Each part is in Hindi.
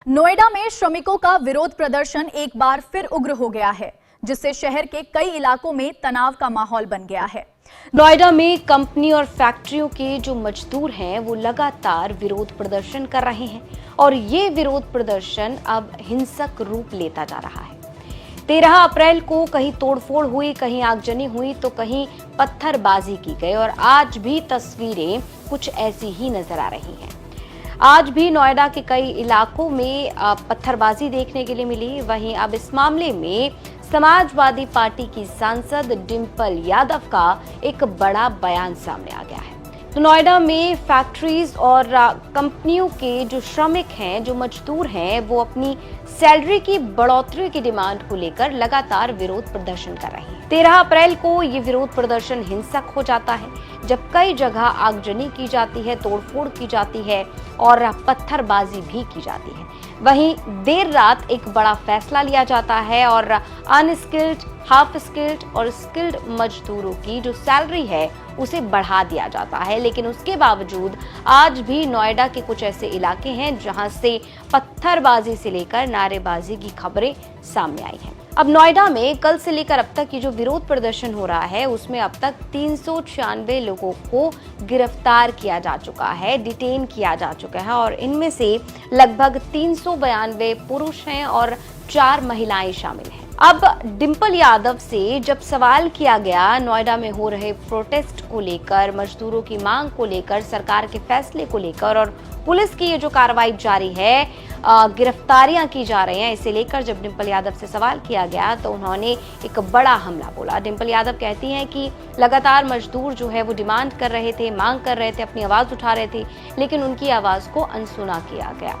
नोएडा में श्रमिकों का विरोध प्रदर्शन एक बार फिर उग्र हो गया है, जिससे शहर के कई इलाकों में तनाव का माहौल बन गया है। नोएडा में कंपनी और फैक्ट्रियों के जो मजदूर हैं वो लगातार विरोध प्रदर्शन कर रहे हैं और ये विरोध प्रदर्शन अब हिंसक रूप लेता जा रहा है। 13 अप्रैल को कहीं तोड़फोड़ हुई, कहीं आगजनी हुई तो कहीं पत्थरबाजी की गई और आज भी तस्वीरें कुछ ऐसी ही नजर आ रही हैं। आज भी नोएडा के कई इलाकों में पत्थरबाजी देखने के लिए मिली। वहीं अब इस मामले में समाजवादी पार्टी की सांसद डिंपल यादव का एक बड़ा बयान सामने आ गया है। तो नोएडा में फैक्ट्रीज और कंपनियों के जो श्रमिक हैं, जो मजदूर हैं, वो अपनी सैलरी की बढ़ोतरी की डिमांड को लेकर लगातार विरोध प्रदर्शन कर रहे हैं। 13 अप्रैल को ये विरोध प्रदर्शन हिंसक हो जाता है, जब कई जगह आगजनी की जाती है, तोड़फोड़ की जाती है और पत्थरबाजी भी की जाती है। वहीं देर रात एक बड़ा फैसला लिया जाता है और अनस्किल्ड, हाफ स्किल्ड और स्किल्ड मजदूरों की जो सैलरी है उसे बढ़ा दिया जाता है। लेकिन उसके बावजूद आज भी नोएडा के कुछ ऐसे इलाके हैं जहां से पत्थरबाजी से लेकर नारेबाजी की खबरें सामने आई हैं। अब नोएडा में कल से लेकर अब तक ये जो विरोध प्रदर्शन हो रहा है उसमें अब तक 396 लोगों को गिरफ्तार किया जा चुका है, डिटेन किया जा चुका है और इनमें से लगभग 392 पुरुष हैं और 4 महिलाएं शामिल हैं। अब डिंपल यादव से जब सवाल किया गया नोएडा में हो रहे प्रोटेस्ट को लेकर, मजदूरों की मांग को लेकर, सरकार के फैसले को लेकर और पुलिस की ये जो कार्रवाई जारी है, गिरफ्तारियां की जा रही हैं, इसे लेकर जब डिंपल यादव से सवाल किया गया तो उन्होंने एक बड़ा हमला बोला। डिंपल यादव कहती हैं कि लगातार मजदूर जो है वो डिमांड कर रहे थे, मांग कर रहे थे, अपनी आवाज उठा रहे थे, लेकिन उनकी आवाज को अनसुना किया गया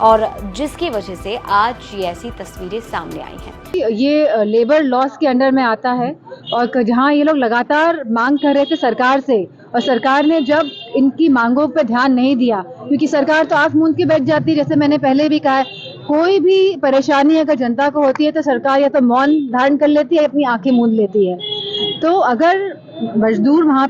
और जिसकी वजह से आज ये ऐसी तस्वीरें सामने आई हैं। ये लेबर लॉस के अंडर में आता है और जहां ये लोग लगातार मांग कर रहे थे सरकार से और सरकार ने जब इनकी मांगों पर ध्यान नहीं दिया, क्योंकि सरकार तो आंख मूंद के बैठ जाती है। जैसे मैंने पहले भी कहा है, कोई भी परेशानी अगर जनता को होती है तो सरकार या तो मौन धारण कर लेती है या अपनी आंखें मूंद लेती है। तो अगर मजदूर वहाँ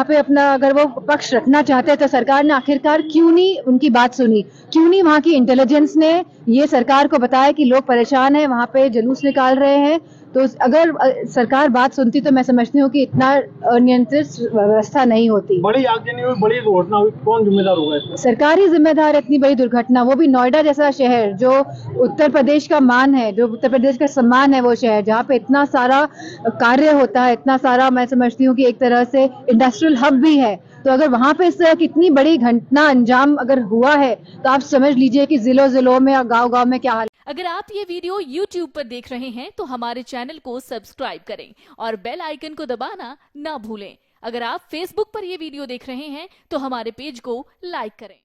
पे अपना अगर वो पक्ष रखना चाहते हैं तो सरकार ने आखिरकार क्यों नहीं उनकी बात सुनी? क्यों नहीं वहाँ की इंटेलिजेंस ने ये सरकार को बताया कि लोग परेशान हैं, वहाँ पे जुलूस निकाल रहे हैं? तो अगर सरकार बात सुनती तो मैं समझती हूँ कि इतना अनियंत्रित व्यवस्था नहीं होती। बड़ी आगजनी हुई, बड़ी दुर्घटना हुई, कौन जिम्मेदार होगा इसमें? सरकार ही जिम्मेदार है इतनी बड़ी दुर्घटना, वो भी नोएडा जैसा शहर जो उत्तर प्रदेश का मान है, जो उत्तर प्रदेश का सम्मान है, वो शहर जहाँ पे इतना सारा कार्य होता है, इतना सारा, मैं समझती हूँ कि एक तरह से इंडस्ट्रियल हब भी है। तो अगर वहाँ पे इस तरह की इतनी बड़ी घटना अंजाम अगर हुआ है तो आप समझ लीजिए कि जिलों में और गाँव में क्या हाल। अगर आप ये वीडियो YouTube पर देख रहे हैं तो हमारे चैनल को सब्सक्राइब करें और बेल आइकन को दबाना ना भूलें। अगर आप Facebook पर ये वीडियो देख रहे हैं तो हमारे पेज को लाइक करें।